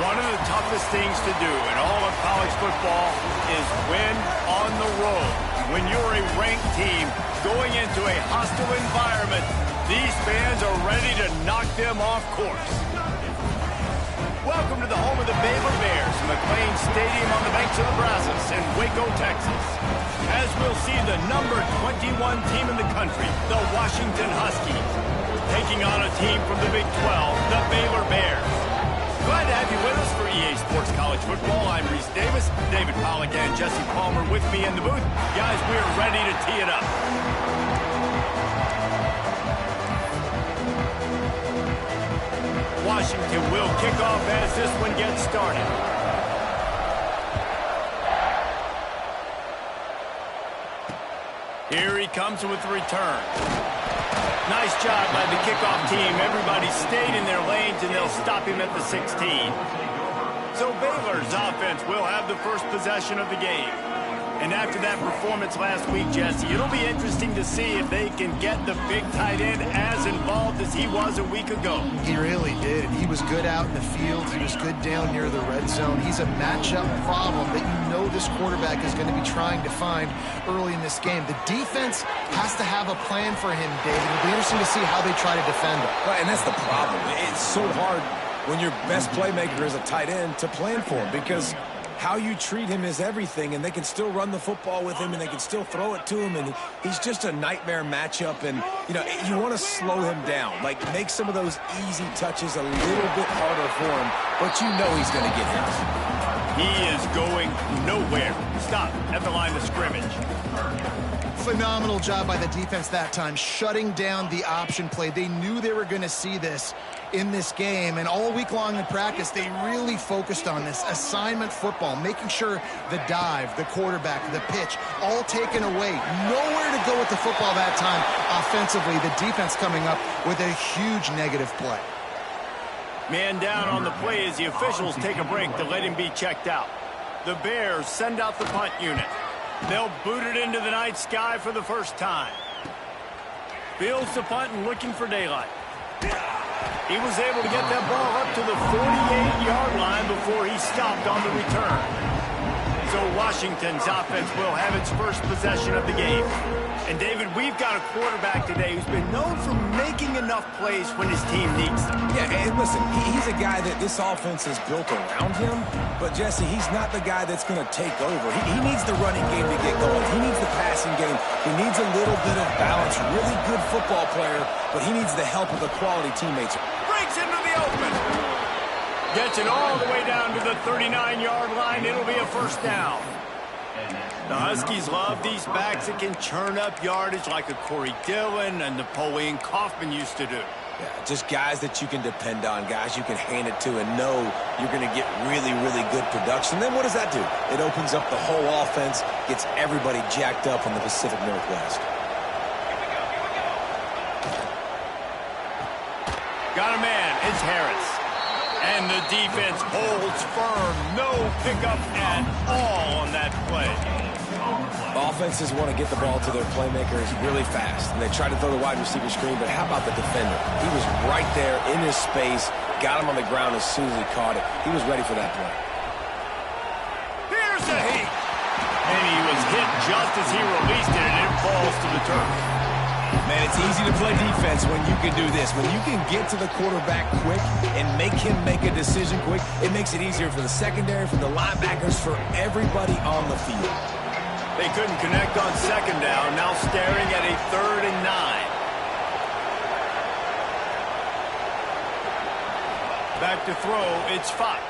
One of the toughest things to do in all of college football is win on the road. When you're a ranked team going into a hostile environment, these fans are ready to knock them off course. Welcome to the home of the Baylor Bears, McLean Stadium on the banks of the Brazos in Waco, Texas. As we'll see the number 21 team in the country, the Washington Huskies, taking on a team from the Big 12, the Baylor Bears. Glad to have you with us for EA Sports College Football. I'm Reese Davis, David Pollack and Jesse Palmer with me in the booth. Guys, we're ready to tee it up. Washington will kick off as this one gets started. Here he comes with the return. Nice job by the kickoff team. Everybody stayed in their lanes, and they'll stop him at the 16. So Baylor's offense will have the first possession of the game. And after that performance last week, Jesse, it'll be interesting to see if they can get the big tight end as involved as he was a week ago. He really did. He was good out in the field. He was good down near the red zone. He's a matchup problem that you know this quarterback is going to be trying to find early in this game. The defense has to have a plan for him, David. It'll be interesting to see how they try to defend him. Right, and that's the problem. It's so hard when your best playmaker is a tight end to plan for him, because how you treat him is everything, and they can still run the football with him, and they can still throw it to him, and he's just a nightmare matchup. And, you know, you want to slow him down, like make some of those easy touches a little bit harder for him, but you know he's going to get hit. He is going nowhere. Stop at the line of scrimmage. Phenomenal job by the defense that time, shutting down the option play. They knew they were going to see this in this game, and all week long in practice, they really focused on this assignment football, making sure the dive, the quarterback, the pitch, all taken away. Nowhere to go with the football that time offensively. The defense coming up with a huge negative play. Man down on the play as the officials take a break to let him be checked out. The Bears send out the punt unit. They'll boot it into the night sky for the first time. Fields the punt and looking for daylight. He was able to get that ball up to the 48-yard line before he stopped on the return. So Washington's offense will have its first possession of the game. And David, we've got a quarterback today who's been known for making enough plays when his team needs them. Yeah, and listen, he's a guy that this offense is built around him, but Jesse, he's not the guy that's going to take over. He needs the running game to get going. He needs the passing game. He needs a little bit of balance. Really good football player, but he needs the help of the quality teammates. Breaks into the open. Gets it all the way down to the 39-yard line. It'll be a first down. The Huskies love these backs that can churn up yardage like a Corey Dillon and Napoleon Kaufman used to do. Yeah, just guys that you can depend on, guys you can hand it to and know you're going to get really, really good production. Then what does that do? It opens up the whole offense, gets everybody jacked up in the Pacific Northwest. Got a man. It's Harris. And the defense holds firm. No pickup at all on that play. Offenses want to get the ball to their playmakers really fast, and they try to throw the wide receiver screen, but how about the defender? He was right there in his space, got him on the ground as soon as he caught it. He was ready for that play. Here's a hit. And he was hit just as he released it, and it falls to the turf. Man, it's easy to play defense when you can do this. When you can get to the quarterback quick and make him make a decision quick, it makes it easier for the secondary, for the linebackers, for everybody on the field. They couldn't connect on second down, now staring at a 3rd and 9. Back to throw, it's Fox.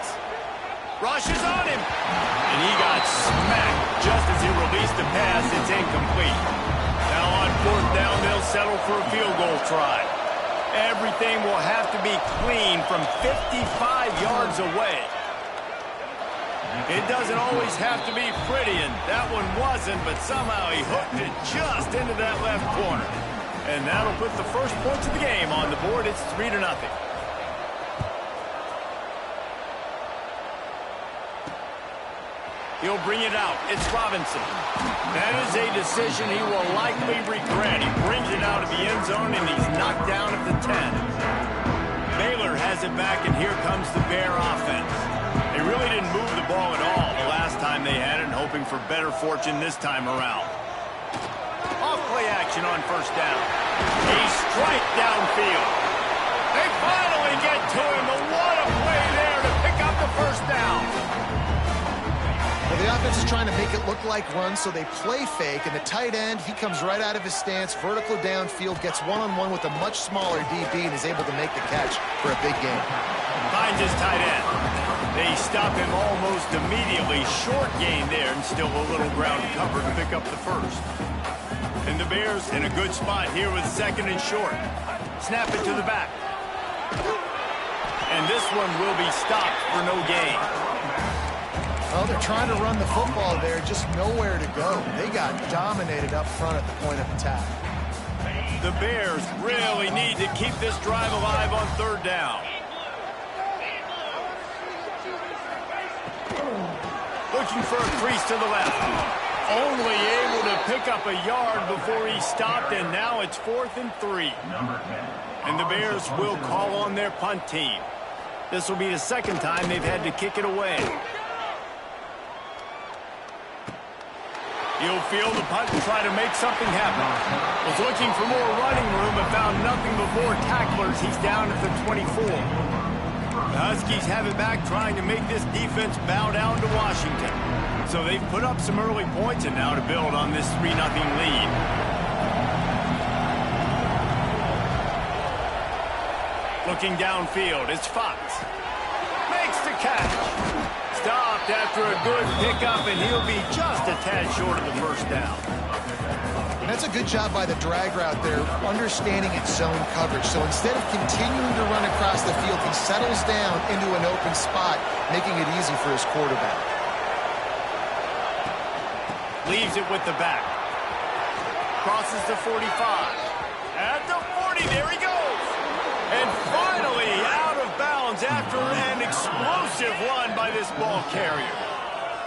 Rushes on him, and he got smacked just as he released the pass. It's incomplete. Now on 4th down, they'll settle for a field goal try. Everything will have to be clean from 55 yards away. It doesn't always have to be pretty, and that one wasn't, but somehow he hooked it just into that left corner. And that'll put the first points of the game on the board. It's 3-0. He'll bring it out. It's Robinson. That is a decision he will likely regret. He brings it out of the end zone, and he's knocked down at the 10. Baylor has it back, and here comes the Bear offense. hoping for better fortune this time around. Off play action on first down. A strike downfield. They finally get to him. But what a play there to pick up the first down. Well, the offense is trying to make it look like runs, so they play fake, and the tight end, he comes right out of his stance, vertical downfield, gets one-on-one with a much smaller DB, and is able to make the catch for a big gain. Finds his tight end. They stop him almost immediately. Short gain there, and still a little ground cover to pick up the first. And the Bears in a good spot here with second and short. Snap it to the back. And this one will be stopped for no gain. Well, they're trying to run the football there, just nowhere to go. They got dominated up front at the point of attack. The Bears really need to keep this drive alive on third down. Looking for a crease to the left. Only able to pick up a yard before he stopped, and now it's 4th and 3. And the Bears will call on their punt team. This will be the second time they've had to kick it away. He'll field the punt and try to make something happen. Was looking for more running room but found nothing before tacklers. He's down at the 24. The Huskies have it back, trying to make this defense bow down to Washington. So they've put up some early points, and now to build on this 3-0 lead. Looking downfield, it's Fox. Makes the catch. Stopped after a good pickup, and he'll be just a tad short of the first down. And that's a good job by the drag route there, understanding its zone coverage. So instead of continuing to run across the field, he settles down into an open spot, making it easy for his quarterback. Leaves it with the back. Crosses the 45. At the 40, there he goes. And finally out of bounds after an explosive run by this ball carrier.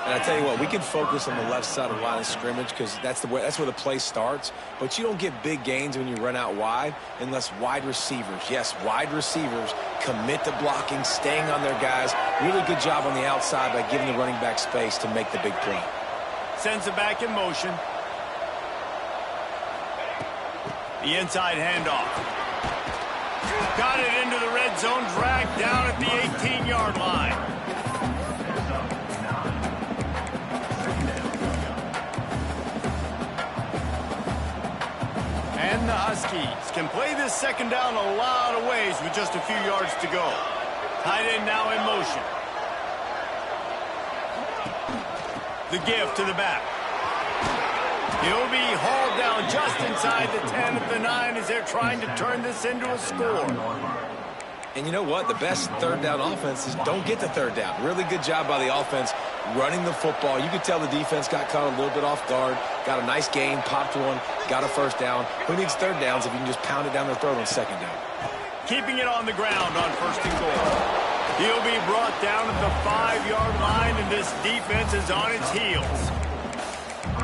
And I tell you what, we can focus on the left side of the line of scrimmage because that's where the play starts. But you don't get big gains when you run out wide unless wide receivers, yes, wide receivers, commit to blocking, staying on their guys. Really good job on the outside by giving the running back space to make the big play. Sends it back in motion. The inside handoff. Got it into the red zone, dragged down at the 18-yard line. And the Huskies can play this second down a lot of ways with just a few yards to go. Tight end now in motion. The give to the back. He'll be hauled down just inside the 10 at the 9 as they're trying to turn this into a score. And you know what? The best third down offenses don't get the third down. Really good job by the offense running the football. You could tell the defense got caught a little bit off guard, got a nice gain, popped one, got a first down. Who needs third downs if you can just pound it down their throat on second down? Keeping it on the ground on first and goal. He'll be brought down at the 5-yard line, and this defense is on its heels.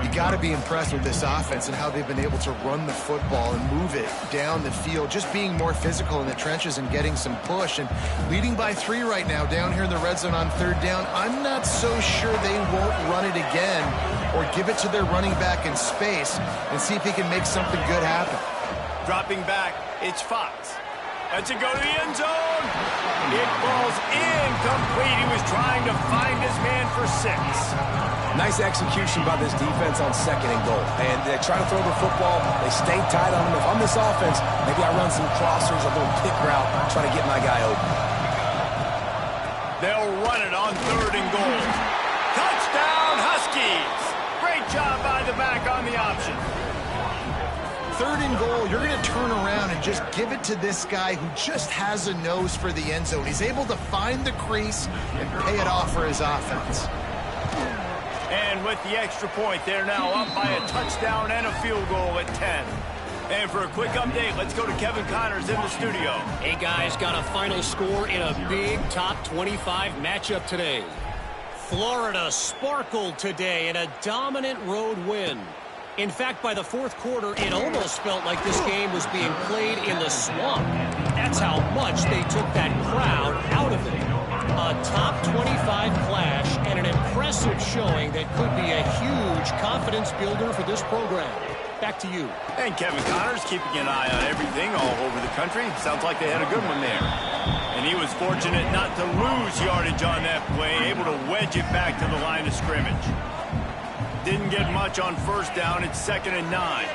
You got to be impressed with this offense and how they've been able to run the football and move it down the field, just being more physical in the trenches and getting some push. And leading by 3 right now down here in the red zone on third down, I'm not so sure they won't run it again or give it to their running back in space and see if he can make something good happen. Dropping back, it's Fox. Lets it go to the end zone. It falls incomplete. He was trying to find his man for 6. Nice execution by this defense on second and goal. And they try to throw the football. They stay tight on him. If I'm this offense, maybe I run some crossers, a little pick route, try to get my guy open. They'll run it on third and goal. Touchdown, Huskies. Great job by the back on the option. Third and goal, you're going to turn around and just give it to this guy who just has a nose for the end zone. He's able to find the crease and pay it off for his offense. And with the extra point, they're now up by a touchdown and a field goal at 10. And for a quick update, let's go to Kevin Connors in the studio. Hey, guys, got a final score in a big top 25 matchup today. Florida sparkled today in a dominant road win. In fact, by the fourth quarter, it almost felt like this game was being played in the swamp. That's how much they took that crowd out of it. A top 25 clash and an impressive impressive showing that could be a huge confidence builder for this program. Back to you. And Kevin Connors keeping an eye on everything all over the country. Sounds like they had a good one there. And he was fortunate not to lose yardage on that play, able to wedge it back to the line of scrimmage. Didn't get much on first down. It's 2nd and 9.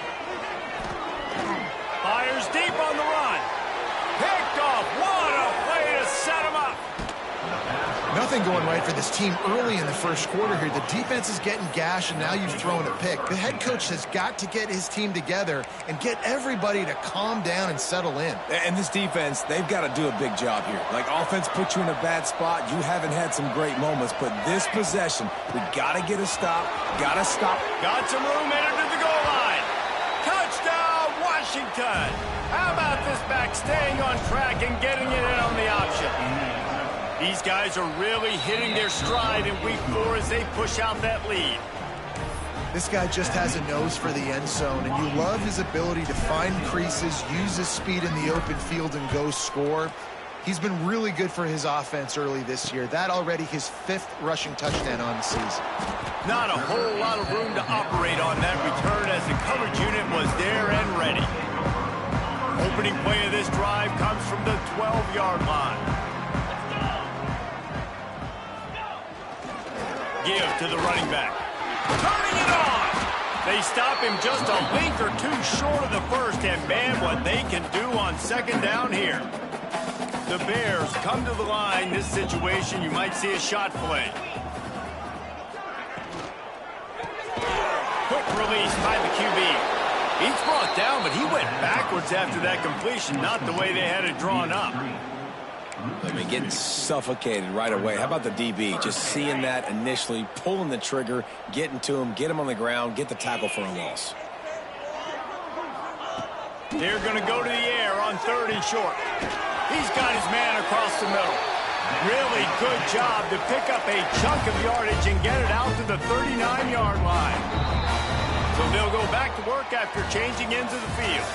Fires deep on the run. Picked off. What a play to set him up. Nothing going right for this team early in the first quarter here. The defense is getting gashed, and now you've thrown a pick. The head coach has got to get his team together and get everybody to calm down and settle in. And this defense, they've got to do a big job here. Like, offense put you in a bad spot. You haven't had some great moments, but this possession, we got to get a stop. Got to stop. Got some room headed to the goal line. Touchdown, Washington. How about this back staying on track and getting it in on the option? These guys are really hitting their stride in week 4 as they push out that lead. This guy just has a nose for the end zone, and you love his ability to find creases, use his speed in the open field, and go score. He's been really good for his offense early this year. That already his 5th rushing touchdown on the season. Not a whole lot of room to operate on that return as the coverage unit was there and ready. Opening play of this drive comes from the 12-yard line. Give to the running back. Turning it on. They stop him just a link or two short of the first, and man, what they can do on 2nd down here. The Bears come to the line. This situation, you might see a shot play. Quick release by the QB. He's brought down, but he went backwards after that completion, not the way they had it drawn up. I mean, getting suffocated right away. How about the DB? Just seeing that initially, pulling the trigger, getting to him, get him on the ground, get the tackle for a loss. They're going to go to the air on 3rd and short. He's got his man across the middle. Really good job to pick up a chunk of yardage and get it out to the 39-yard line. So they'll go back to work after changing into the field.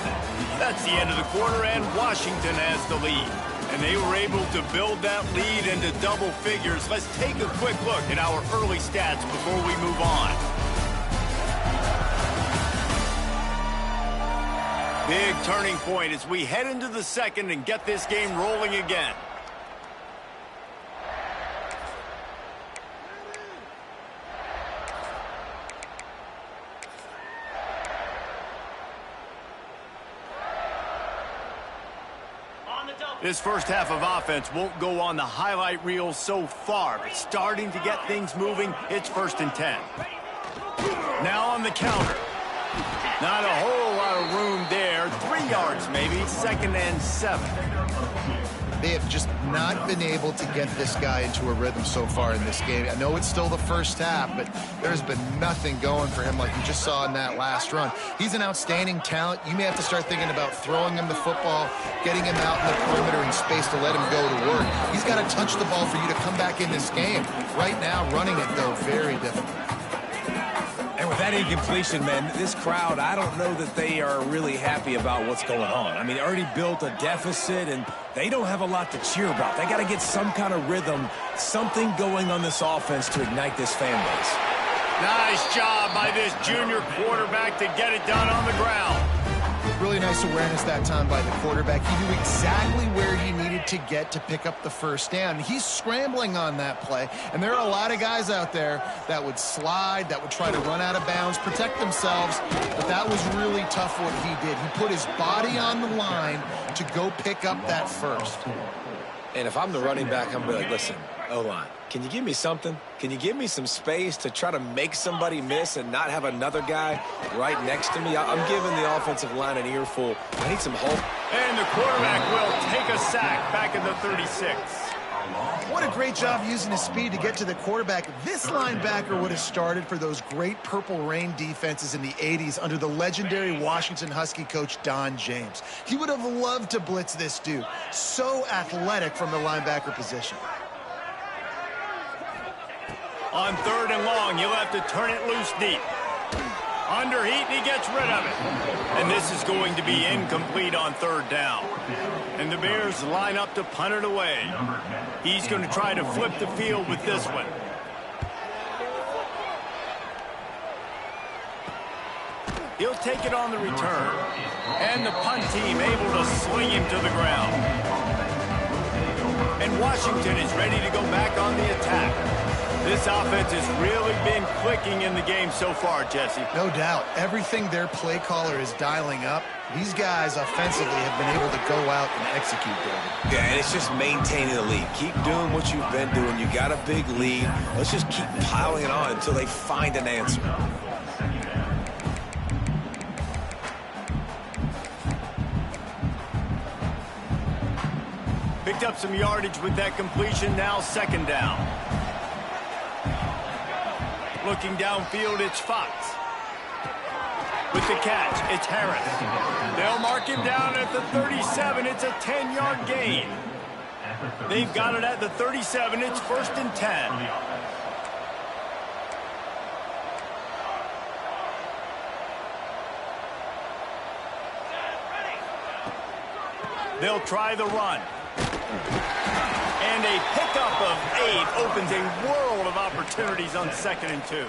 That's the end of the quarter, and Washington has the lead. And they were able to build that lead into double figures. Let's take a quick look at our early stats before we move on. Big turning point as we head into the 2nd and get this game rolling again. This first half of offense won't go on the highlight reel so far, but starting to get things moving. It's 1st and 10. Now on the counter. Not a whole lot of room there. 3 yards maybe. 2nd and 7. They have just not been able to get this guy into a rhythm so far in this game. I know it's still the first half, but there's been nothing going for him like you just saw in that last run. He's an outstanding talent. You may have to start thinking about throwing him the football, getting him out in the perimeter in space to let him go to work. He's got to touch the ball for you to come back in this game. Right now, running it, though, very difficult. And with that incompletion, man, this crowd, I don't know that they are really happy about what's going on. I mean, they already built a deficit, and they don't have a lot to cheer about. They got to get some kind of rhythm, something going on this offense to ignite this fan base. Nice job by this junior quarterback to get it done on the ground. Really nice awareness that time by the quarterback. He knew exactly where he needed to get to pick up the first down. He's scrambling on that play, and there are a lot of guys out there that would slide, that would try to run out of bounds, protect themselves, but that was really tough what he did. He put his body on the line to go pick up that first. And if I'm the running back, I'm going to be like, listen, O-line, can you give me something? Can you give me some space to try to make somebody miss and not have another guy right next to me? I'm giving the offensive line an earful. I need some hope. And the quarterback will take a sack back in the 36. What a great job using his speed to get to the quarterback. This linebacker would have started for those great Purple Rain defenses in the 80s under the legendary Washington Husky coach Don James. He would have loved to blitz this dude. So athletic from the linebacker position. On 3rd and long, you'll have to turn it loose deep. Under heat, and he gets rid of it. And this is going to be incomplete on 3rd down. And the Bears line up to punt it away. He's going to try to flip the field with this one. He'll take it on the return. And the punt team able to sling him to the ground. And Washington is ready to go back on the attack. This offense has really been clicking in the game so far, Jesse. No doubt. Everything their play caller is dialing up, these guys offensively have been able to go out and execute, David. Yeah, and it's just maintaining the lead. Keep doing what you've been doing. You got a big lead. Let's just keep piling it on until they find an answer. Picked up some yardage with that completion. Now second down. Looking downfield, it's Fox. With the catch, it's Harris. They'll mark him down at the 37. It's a 10-yard gain. They've got it at the 37. It's 1st and 10. They'll try the run. And a pickup of 8 opens a world of opportunities on 2nd and 2.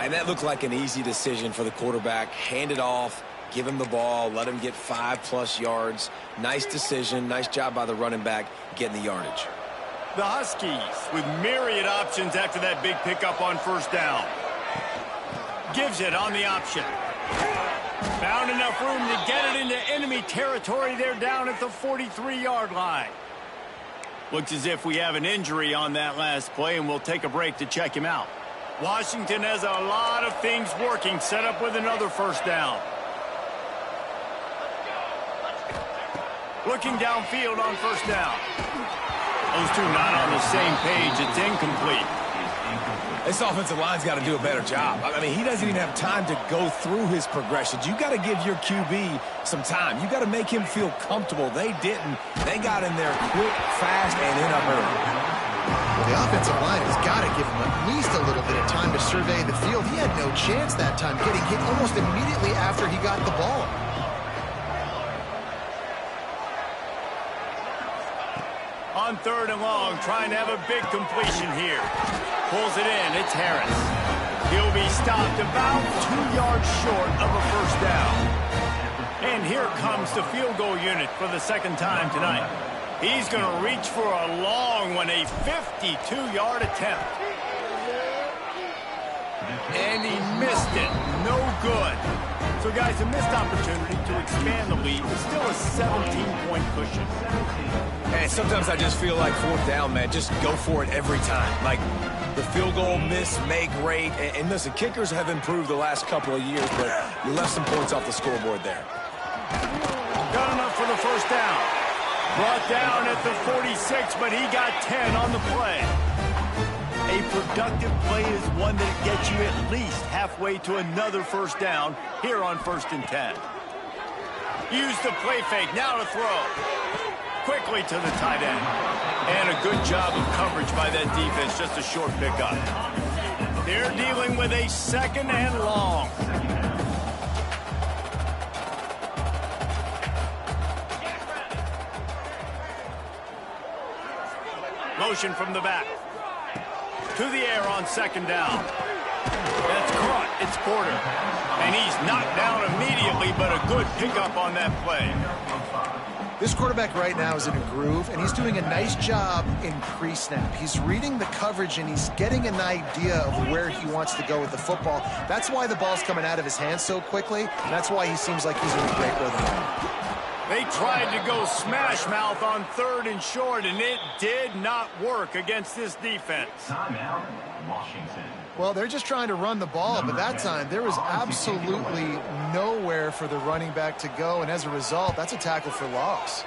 And that looked like an easy decision for the quarterback. Hand it off, give him the ball, let him get 5+ yards. Nice decision. Nice job by the running back getting the yardage. The Huskies with myriad options after that big pickup on 1st down. Gives it on the option. Found enough room to get it into enemy territory. They're down at the 43-yard line. Looks as if we have an injury on that last play, and we'll take a break to check him out. Washington has a lot of things working, set up with another 1st down. Looking downfield on 1st down. Those two not on the same page. It's incomplete. This offensive line's got to do a better job. I mean, he doesn't even have time to go through his progressions. You got to give your QB some time. You got to make him feel comfortable. They didn't. They got in there quick, fast, and in up early. Well, the offensive line has got to give him at least a little bit of time to survey the field. He had no chance that time, getting hit almost immediately after he got the ball. On 3rd and long, trying to have a big completion here. Pulls it in. It's Harris. He'll be stopped about 2 yards short of a 1st down. And here comes the field goal unit for the 2nd time tonight. He's going to reach for a long one, a 52-yard attempt. And he missed it. No good. So, guys, a missed opportunity to expand the lead. Still a 17-point cushion. And sometimes I just feel like 4th down, man, just go for it every time. Like, the field goal miss, make great. And listen, kickers have improved the last couple of years, but you left some points off the scoreboard there. Got enough for the 1st down. Brought down at the 46, but he got 10 on the play. A productive play is one that gets you at least halfway to another 1st down here on 1st and 10. Use the play fake, now to throw. Quickly to the tight end. And a good job of coverage by that defense, just a short pickup. They're dealing with a 2nd and long. Motion from the back. To the air on 2nd down. That's caught. It's Porter. And he's knocked down immediately, but a good pickup on that play. This quarterback right now is in a groove, and he's doing a nice job in pre-snap. He's reading the coverage, and he's getting an idea of where he wants to go with the football. That's why the ball's coming out of his hands so quickly, and that's why he seems like he's in a great rhythm. They tried to go smash mouth on 3rd and short, and it did not work against this defense. Timeout, Washington. Well, they're just trying to run the ball, but that time there was absolutely nowhere for the running back to go, and as a result, that's a tackle for loss.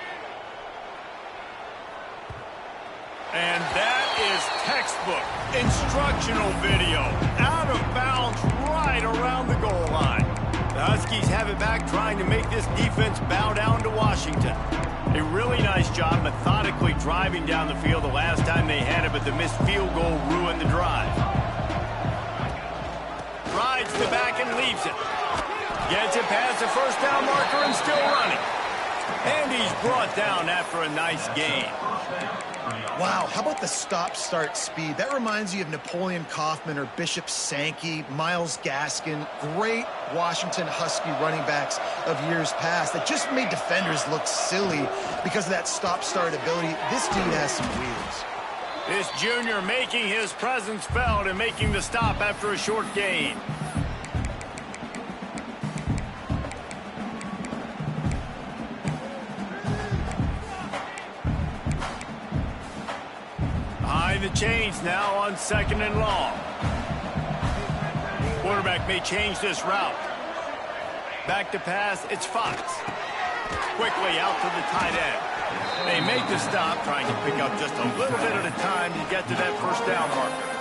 And that is textbook instructional video. Out of bounds right around the goal line. The Huskies have it back, trying to make this defense bow down to Washington. A really nice job methodically driving down the field the last time they had it, but the missed field goal ruined the drive. Rides the back and leaves it. Gets it past the 1st down marker and still running. And he's brought down after a nice gain. Wow, how about the stop-start speed? That reminds you of Napoleon Kaufman or Bishop Sankey, Myles Gaskin, great Washington Husky running backs of years past that just made defenders look silly because of that stop-start ability. This dude has some wheels. This junior making his presence felt and making the stop after a short gain. Behind the chains now on 2nd and long. Quarterback may change this route. Back to pass, it's Fox. Quickly out to the tight end. They make the stop, trying to pick up just a little bit at a time to get to that first down marker.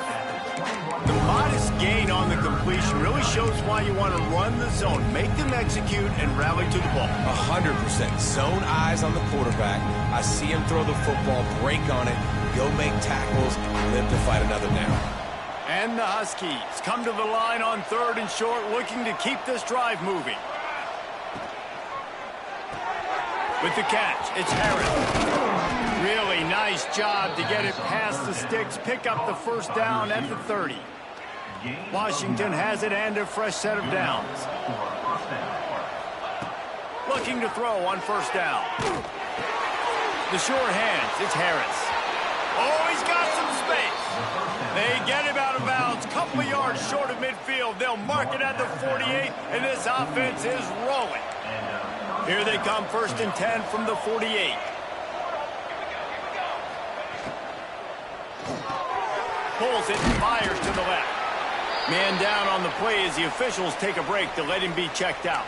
The modest gain on the completion really shows why you want to run the zone. Make them execute and rally to the ball. 100%. Zone eyes on the quarterback. I see him throw the football, break on it, go make tackles, live to fight another down. And the Huskies come to the line on 3rd and short, looking to keep this drive moving. With the catch, it's Harris. Really nice job to get it past the sticks, pick up the first down at the 30. Washington has it and a fresh set of downs. Looking to throw on first down. The sure hands, it's Harris. Oh, he's got some space. They get him out of bounds, couple of yards short of midfield. They'll mark it at the 48, and this offense is rolling. Here they come, 1st and 10 from the 48. Pulls it and fires to the left. Man down on the play as the officials take a break to let him be checked out.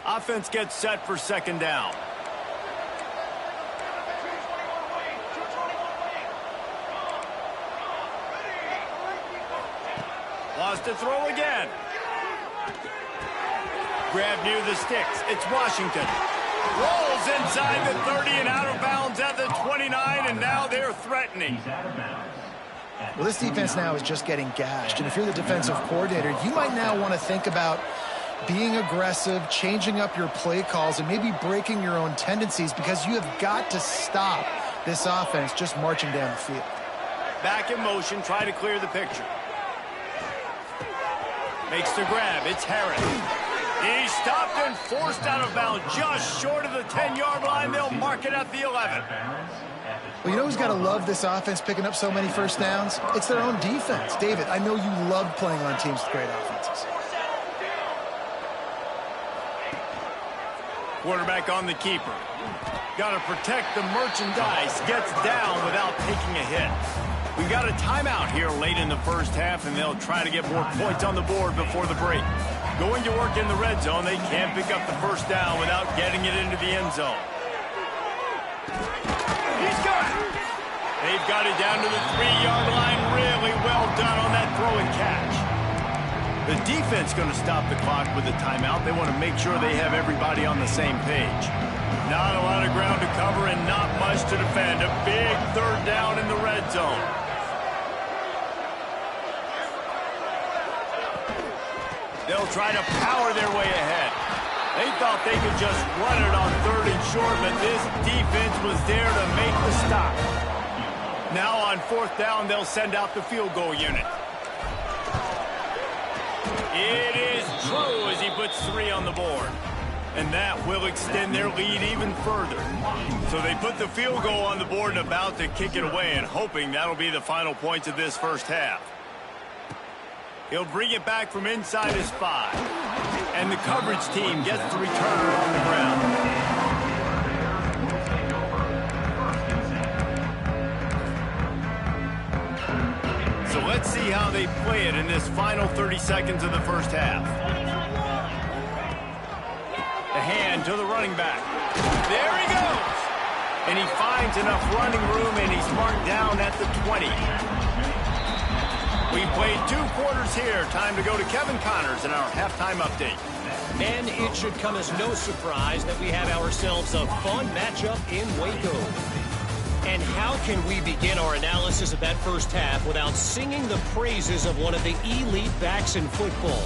Offense gets set for 2nd down. Wants to throw again. Grab near the sticks. It's Washington. Rolls inside the 30 and out of bounds at the 29, and now they're threatening. Well, this defense now is just getting gashed, and if you're the defensive coordinator, you might now want to think about being aggressive, changing up your play calls, and maybe breaking your own tendencies because you have got to stop this offense just marching down the field. Back in motion, try to clear the picture. Makes the grab. It's Harris. He's stopped and forced out of bounds just short of the 10-yard line. They'll mark it at the 11. Well, you know who's got to love this offense picking up so many first downs? It's their own defense. David, I know you love playing on teams with great offenses. Quarterback on the keeper. Got to protect the merchandise. Gets down without taking a hit. We got a timeout here late in the first half, and they'll try to get more points on the board before the break. Going to work in the red zone. They can't pick up the first down without getting it into the end zone. He's got it. They've got it down to the 3-yard line. Really well done on that throw and catch. The defense going to stop the clock with a timeout. They want to make sure they have everybody on the same page. Not a lot of ground to cover and not much to defend. A big 3rd down in the red zone. They'll try to power their way ahead. They thought they could just run it on 3rd and short, but this defense was there to make the stop. Now on 4th down, they'll send out the field goal unit. It is true as he puts 3 on the board. And that will extend their lead even further. So they put the field goal on the board and about to kick it away, and hoping that'll be the final points of this first half. He'll bring it back from inside his 5. And the coverage team gets the returner on the ground. So let's see how they play it in this final 30 seconds of the first half. The hand to the running back. There he goes. And he finds enough running room, and he's marked down at the 20. We played 2 quarters here. Time to go to Kevin Connors in our halftime update. And it should come as no surprise that we have ourselves a fun matchup in Waco. And how can we begin our analysis of that first half without singing the praises of one of the elite backs in football?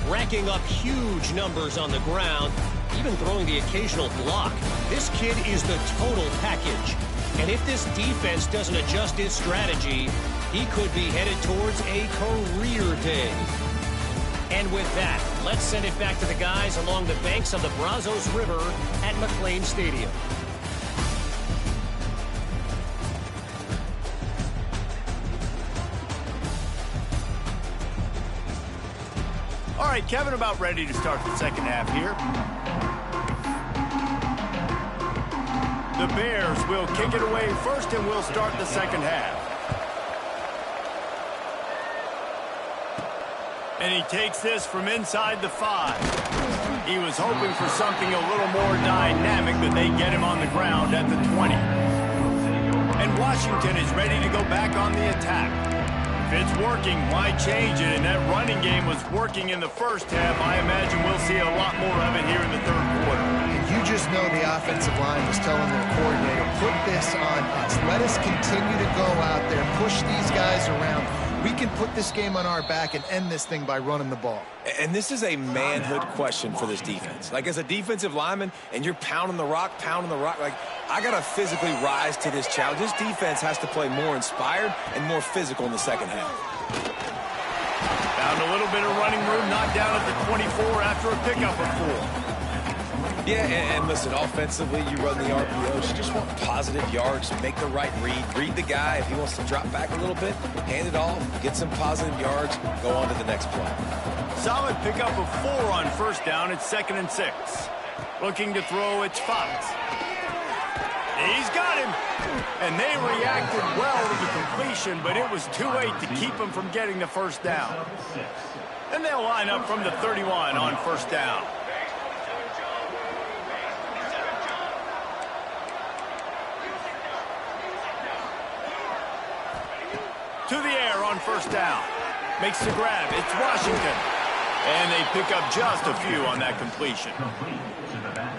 racking up huge numbers on the ground, even throwing the occasional block. This kid is the total package. And if this defense doesn't adjust its strategy, he could be headed towards a career day. And with that, let's send it back to the guys along the banks of the Brazos River at McLean Stadium. All right, Kevin, about ready to start the second half here. The Bears will kick it away first, and we'll start the second half. And he takes this from inside the 5. He was hoping for something a little more dynamic, but they get him on the ground at the 20. And Washington is ready to go back on the attack. If it's working, why change it? And that running game was working in the first half. I imagine we'll see a lot more of it here in the third quarter. And you just know the offensive line was telling their coordinator, put this on us. Let us continue to go out there, push these guys around. We can put this game on our back and end this thing by running the ball. And this is a manhood question for this defense. Like, as a defensive lineman, and you're pounding the rock, like, I got to physically rise to this challenge. This defense has to play more inspired and more physical in the second half. Found a little bit of running room, knocked down at the 24 after a pickup of 4. Yeah, and listen, offensively, you run the RPOs. You just want positive yards, make the right read the guy. If he wants to drop back a little bit, hand it off, get some positive yards, go on to the next play. Solid pickup of 4 on first down. It's 2nd and 6. Looking to throw, it's Fox. He's got him. And they reacted well to the completion, but it was too late to keep him from getting the first down. And they'll line up from the 31 on first down. To the air on first down. Makes the grab. It's Washington. And they pick up just a few on that completion.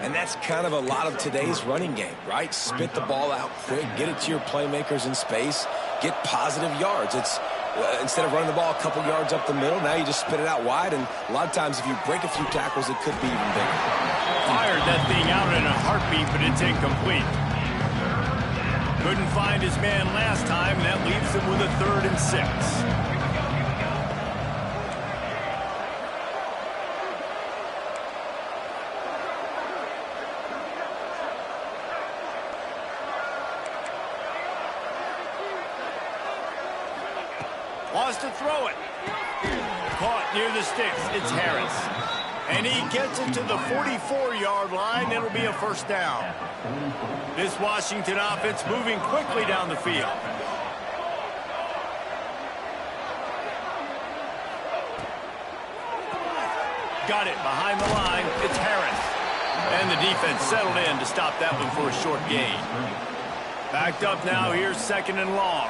And that's kind of a lot of today's running game, right? Spit the ball out quick, get it to your playmakers in space, get positive yards. It's instead of running the ball a couple yards up the middle, now you just spit it out wide, and a lot of times if you break a few tackles, it could be even bigger. Fired that thing out in a heartbeat, but it's incomplete. Couldn't find his man last time, and that leaves him with a 3rd and 6. Wants to throw it. Caught near the sticks. It's Harris. And he gets it to the 44-yard line. It'll be a first down. This Washington offense moving quickly down the field. Got it behind the line. It's Harris. And the defense settled in to stop that one for a short gain. Backed up now. Here's 2nd and long.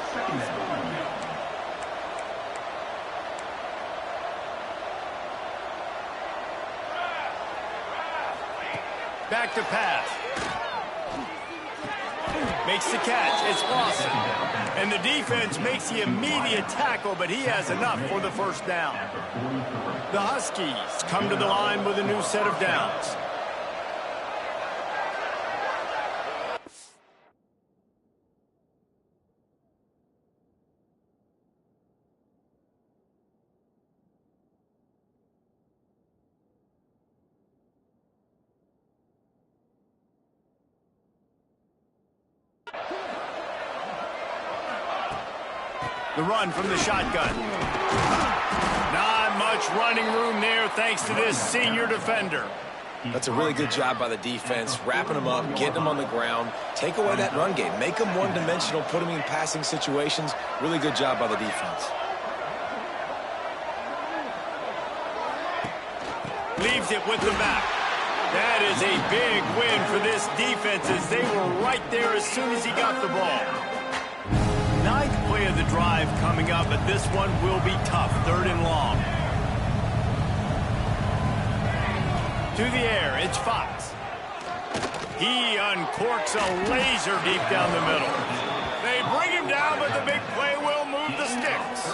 Back to pass. Makes the catch. It's Lawson. And the defense makes the immediate tackle, but he has enough for the first down. The Huskies come to the line with a new set of downs. The run from the shotgun. Not much running room there thanks to this senior defender. That's a really good job by the defense, wrapping them up, getting them on the ground. Take away that run game. Make them one-dimensional, put them in passing situations. Really good job by the defense. Leaves it with the back. That is a big win for this defense as they were right there as soon as he got the ball. 9th play of the drive coming up, but this one will be tough. 3rd and long. To the air, it's Fox. He uncorks a laser deep down the middle. They bring him down, but the big play will move the sticks.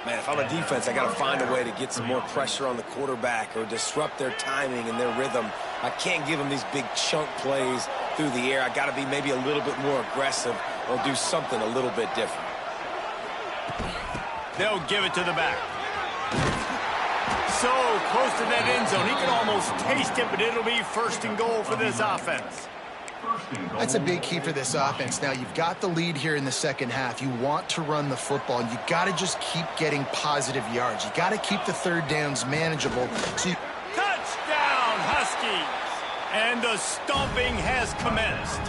Man, if I'm a defense, I got to find a way to get some more pressure on the quarterback or disrupt their timing and their rhythm. I can't give them these big chunk plays through the air. I got to be maybe a little bit more aggressive or do something a little bit different. They'll give it to the back. So close to that end zone. He can almost taste it, but it'll be 1st and goal for this offense. That's a big key for this offense. Now, you've got the lead here in the second half. You want to run the football, and you got to just keep getting positive yards. You got to keep the third downs manageable. Touchdown, Huskies! And the stomping has commenced.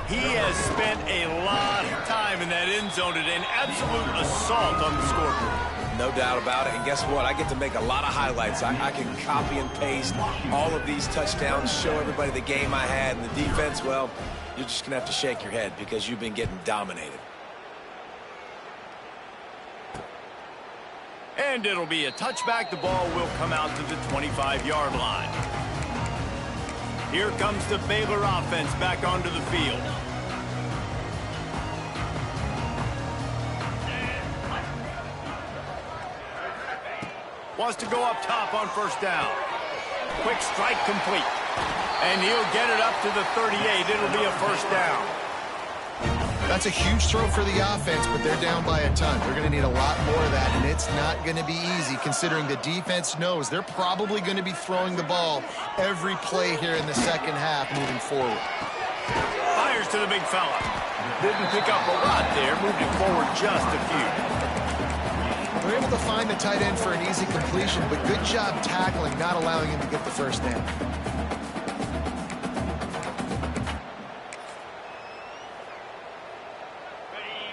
He has spent a lot of time in that end zone today, an absolute assault on the scoreboard. No doubt about it. And guess what? I get to make a lot of highlights. I can copy and paste all of these touchdowns, show everybody the game I had. And the defense, well, you're just going to have to shake your head because you've been getting dominated. And it'll be a touchback. The ball will come out to the 25-yard line. Here comes the Baylor offense back onto the field. Wants to go up top on 1st down. Quick strike complete. And he'll get it up to the 38. It'll be a 1st down. That's a huge throw for the offense, but they're down by a ton. They're going to need a lot more of that, and it's not going to be easy considering the defense knows they're probably going to be throwing the ball every play here in the second half moving forward. Fires to the big fella. Didn't pick up a lot there, moved it forward just a few. They're able to find the tight end for an easy completion, but good job tackling, not allowing him to get the 1st down.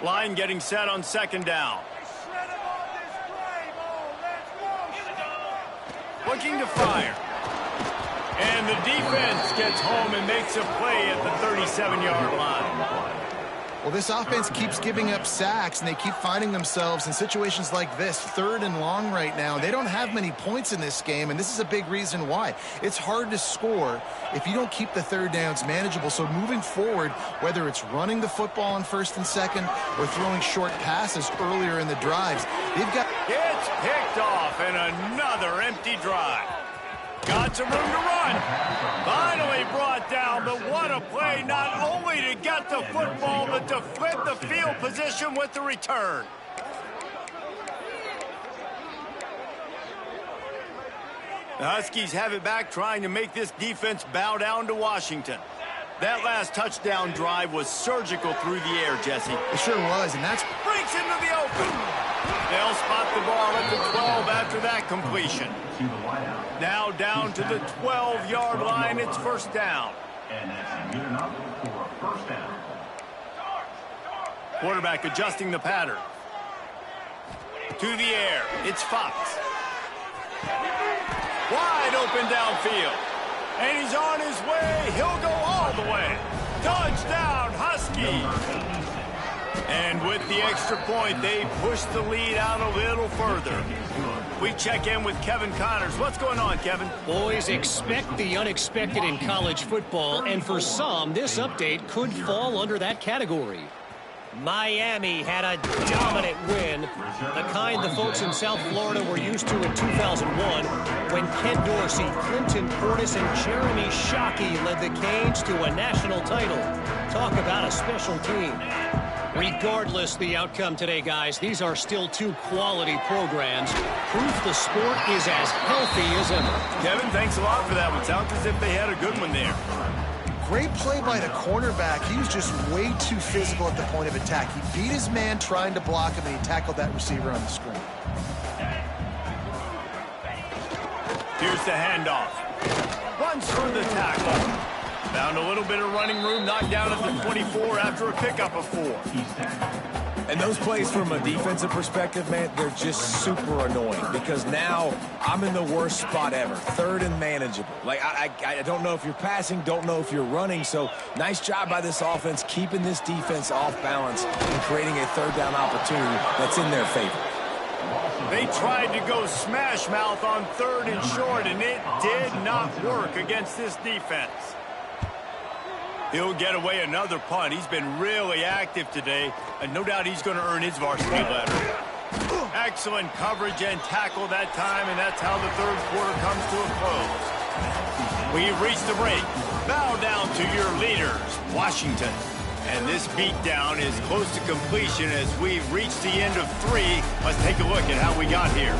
Line getting set on 2nd down. Looking to fire. And the defense gets home and makes a play at the 37-yard line. Well, this offense keeps giving up sacks, and they keep finding themselves in situations like this, 3rd and long right now. They don't have many points in this game, and this is a big reason why. It's hard to score if you don't keep the 3rd downs manageable. So moving forward, whether it's running the football on 1st and 2nd or throwing short passes earlier in the drives, they've got... It's picked off, and another empty drive. Got some room to run. Finally brought down, but what a play, not only to get the football, but to flip the field position with the return. The Huskies have it back, trying to make this defense bow down to Washington. That last touchdown drive was surgical through the air, Jesse. It sure was, and that's... Breaks into the open. They'll spot the ball at the 12 after that completion. Now down to the 12-yard line. It's 1st down. And that's good enough for a 1st down. Quarterback adjusting the pattern. To the air. It's Fox. Wide open downfield. And he's on his way. He'll go all the way. Touchdown, Huskies. And with the extra point, they push the lead out a little further. We check in with Kevin Connors. What's going on, Kevin? Boys, expect the unexpected in college football, and for some, this update could fall under that category. Miami had a dominant win, the kind the folks in South Florida were used to in 2001 when Ken Dorsey, Clinton Portis, and Jeremy Shockey led the Canes to a national title. Talk about a special team. Regardless the outcome today, guys, these are still 2 quality programs. Proof the sport is as healthy as ever. Kevin, thanks a lot for that one. Sounds as if they had a good one there. Great play by the cornerback. He was just way too physical at the point of attack. He beat his man trying to block him, and he tackled that receiver on the screen. Here's the handoff. Runs through the tackle. Found a little bit of running room, knocked down at the 24 after a pickup of 4. And those plays from a defensive perspective, man, they're just super annoying because now I'm in the worst spot ever, 3rd and manageable. Like, I don't know if you're passing, don't know if you're running, so nice job by this offense keeping this defense off balance and creating a 3rd down opportunity that's in their favor. They tried to go smash mouth on 3rd and short, and it did not work against this defense. He'll get away another punt. He's been really active today, and no doubt he's going to earn his varsity letter. Excellent coverage and tackle that time, and that's how the third quarter comes to a close. We've reached the break. Bow down to your leaders, Washington. And this beatdown is close to completion as we've reached the end of 3. Let's take a look at how we got here.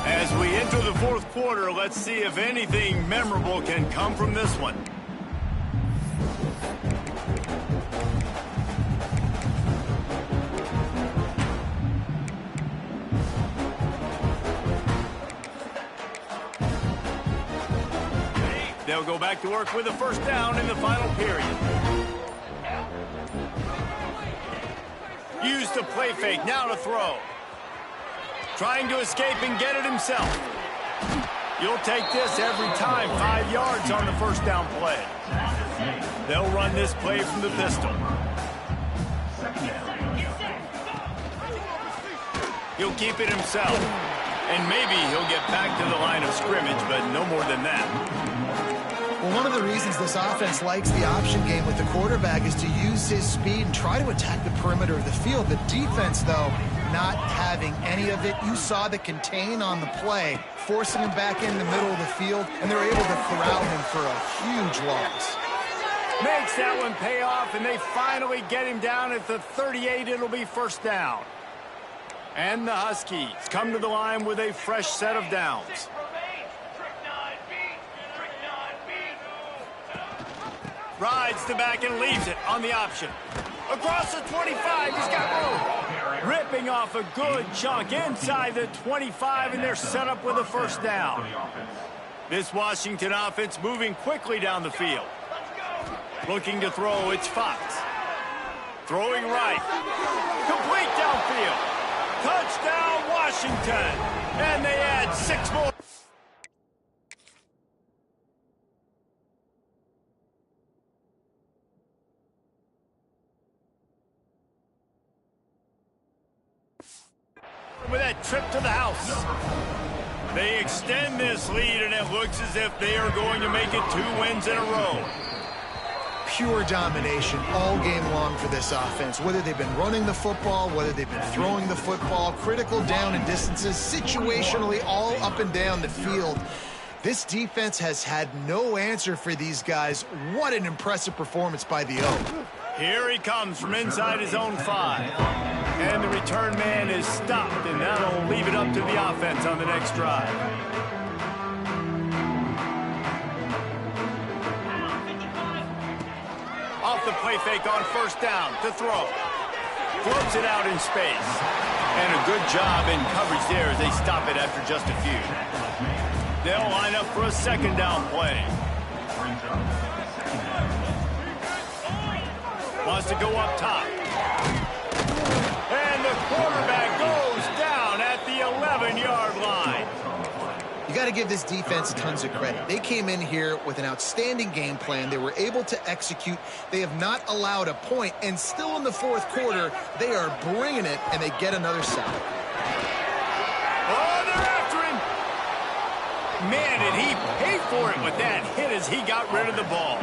As we enter the fourth quarter, let's see if anything memorable can come from this one. They'll go back to work with a first down in the final period. Used the play fake, now to throw. Trying to escape and get it himself. You'll take this every time. 5 yards on the first down play. They'll run this play from the pistol. He'll keep it himself. And maybe he'll get back to the line of scrimmage, but no more than that. Well, one of the reasons this offense likes the option game with the quarterback is to use his speed and try to attack the perimeter of the field. The defense, though, not having any of it. You saw the contain on the play, forcing him back in the middle of the field, and they're able to corral him for a huge loss. Makes that one pay off, and they finally get him down at the 38. It'll be first down. And the Huskies come to the line with a fresh set of downs. Rides the back and leaves it on the option. Across the 25, he's got room. Ripping off a good chunk inside the 25, and they're set up with a first down. This Washington offense moving quickly down the field. Looking to throw, it's Fox. Throwing right. Complete downfield. Touchdown, Washington. And they add 6 more. With that trip to the house. They extend this lead, and it looks as if they are going to make it 2 wins in a row. Pure domination all game long for this offense. Whether they've been running the football, whether they've been throwing the football, critical down and distances, situationally all up and down the field. This defense has had no answer for these guys. What an impressive performance by the O. Here he comes from inside his own 5. And the return man is stopped, and that'll leave it up to the offense on the next drive. Off the play fake on first down to throw. Floats it out in space. And a good job in coverage there as they stop it after just a few. They'll line up for a second down play. Wants to go up top. And the quarterback goes down at the 11-yard line. You got to give this defense tons of credit. They came in here with an outstanding game plan. They were able to execute. They have not allowed a point, and still in the fourth quarter, they are bringing it, and they get another sack. Oh, they're after him. Man, did he pay for it with that hit as he got rid of the ball.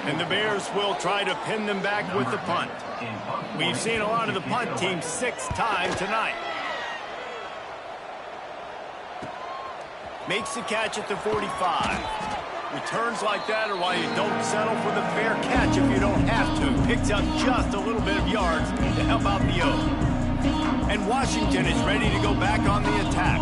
And the Bears will try to pin them back with the punt. We've seen a lot of the punt team 6 times tonight. Makes the catch at the 45. Returns like that are why you don't settle for the fair catch if you don't have to. Picks up just a little bit of yards to help out the O. And Washington is ready to go back on the attack.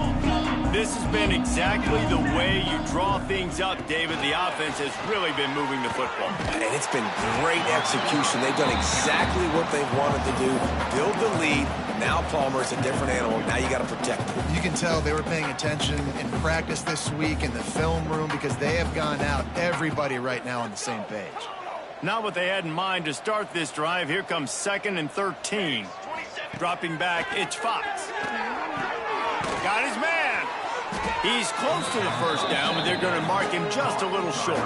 This has been exactly the way you draw things up, David. The offense has really been moving the football. And it's been great execution. They've done exactly what they've wanted to do. Build the lead. Now Palmer's a different animal. Now you got to protect him. You can tell they were paying attention in practice this week in the film room because they have gone out, everybody right now on the same page. Not what they had in mind to start this drive. Here comes 2nd and 13. Dropping back, it's Fox. Got his man. He's close to the first down, but they're going to mark him just a little short.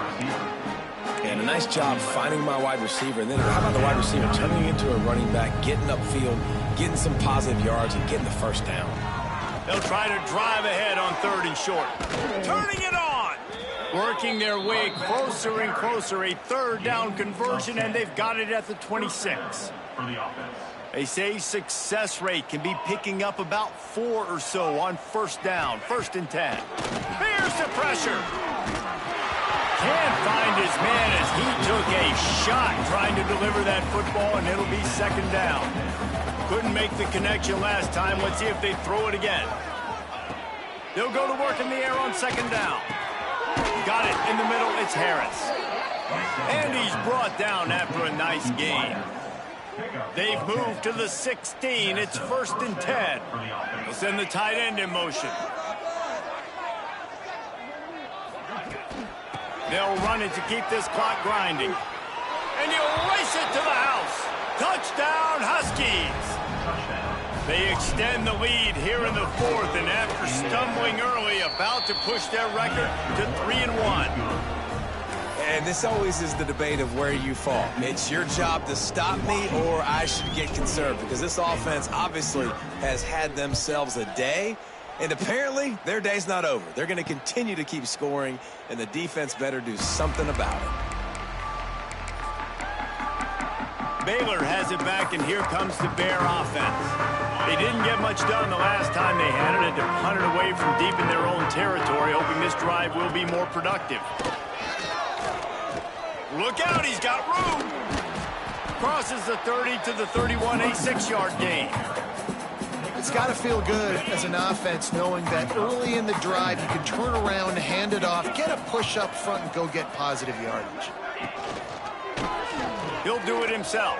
And a nice job finding my wide receiver. And then how about the wide receiver turning into a running back, getting upfield, getting some positive yards, and getting the first down. They'll try to drive ahead on 3rd and short. Turning it on. Working their way closer and closer. A 3rd down conversion, and they've got it at the 26. For the offense. They say success rate can be picking up about 4 or so on first down, 1st and 10. Here's the pressure. Can't find his man as he took a shot trying to deliver that football, and it'll be 2nd down. Couldn't make the connection last time. Let's see if they throw it again. They'll go to work in the air on 2nd down. Got it in the middle. It's Harris. And he's brought down after a nice gain. They've moved to the 16. It's 1st and 10. They'll send the tight end in motion. They'll run it to keep this clock grinding. And he'll race it to the house. Touchdown, Huskies. They extend the lead here in the 4th, and after stumbling early, about to push their record to 3-1. And this always is the debate of where you fall. It's your job to stop me, or I should get conserved, because this offense obviously has had themselves a day, and apparently their day's not over. They're going to continue to keep scoring, and the defense better do something about it. Baylor has it back, and here comes the Bear offense. They didn't get much done the last time they had it, and to punt it away from deep in their own territory, hoping this drive will be more productive. Look out, he's got room. Crosses the 30 to the 31, a 6-yard gain. It's got to feel good as an offense knowing that early in the drive you can turn around, hand it off, get a push up front, and go get positive yardage. He'll do it himself.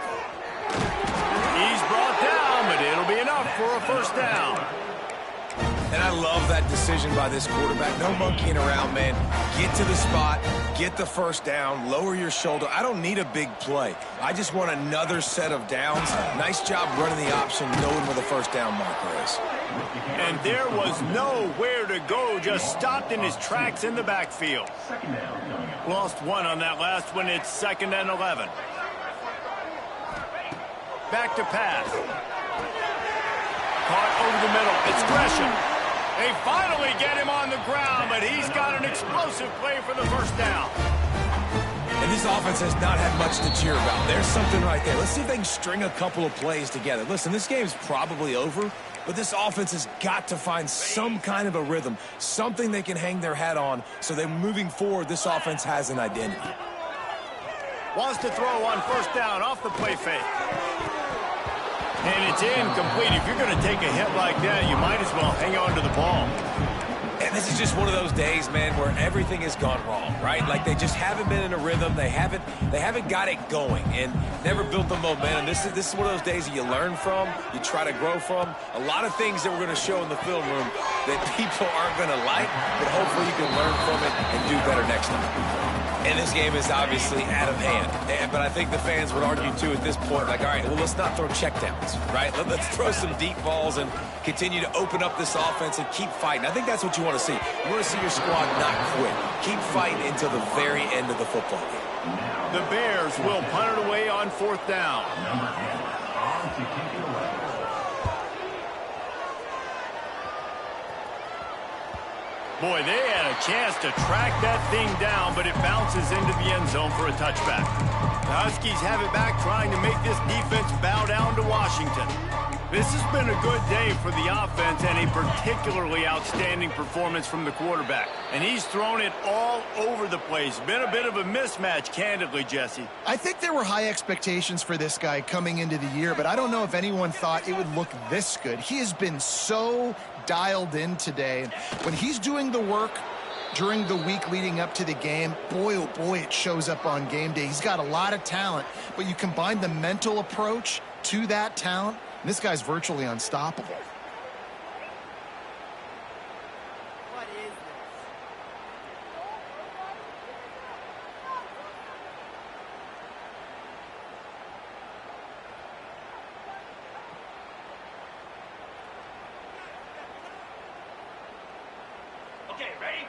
He's brought down, but it'll be enough for a 1st down. And I love that decision by this quarterback. No monkeying around, man. Get to the spot, get the 1st down, lower your shoulder. I don't need a big play. I just want another set of downs. Nice job running the option, knowing where the 1st down marker is. And there was nowhere to go, just stopped in his tracks in the backfield. Lost 1 on that last one. It's 2nd and 11. Back to pass. Caught over the middle. It's Gresham. They finally get him on the ground, but he's got an explosive play for the 1st down. And this offense has not had much to cheer about. There's something right there. Let's see if they can string a couple of plays together. Listen, this game's probably over, but this offense has got to find some kind of a rhythm, something they can hang their hat on, so that moving forward, this offense has an identity. Wants to throw on 1st down off the play fake. And it's incomplete. If you're going to take a hit like that, you might as well hang on to the ball. And this is just one of those days, man, where everything has gone wrong, right? Like they just haven't been in a rhythm. They haven't got it going and never built the momentum. This is one of those days that you learn from, you try to grow from. A lot of things that we're going to show in the film room that people aren't going to like, but hopefully you can learn from it and do better next time. And this game is obviously out of hand. But I think the fans would argue, too, at this point, like, all right, well, let's not throw checkdowns, right? Let's throw some deep balls and continue to open up this offense and keep fighting. I think that's what you want to see. You want to see your squad not quit. Keep fighting until the very end of the football game. The Bears will punt it away on 4th down. Boy, they had a chance to track that thing down, but it bounces into the end zone for a touchback. The Huskies have it back, trying to make this defense bow down to Washington. This has been a good day for the offense and a particularly outstanding performance from the quarterback. And he's thrown it all over the place. Been a bit of a mismatch, candidly, Jesse. I think there were high expectations for this guy coming into the year, but I don't know if anyone thought it would look this good. He has been so dialed in today. When he's doing the work during the week leading up to the game, boy, oh boy, it shows up on game day. He's got a lot of talent, but you combine the mental approach to that talent, and this guy's virtually unstoppable. What is this? Okay, ready?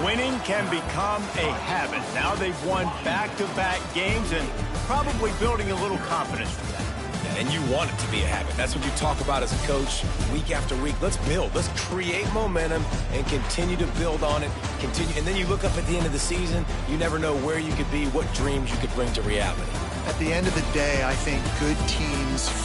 Winning can become a habit. Now they've won back-to-back games and probably building a little confidence from that. And you want it to be a habit. That's what you talk about as a coach week after week. Let's build. Let's create momentum and continue to build on it. Continue, and then you look up at the end of the season, you never know where you could be, what dreams you could bring to reality. At the end of the day, I think good teams find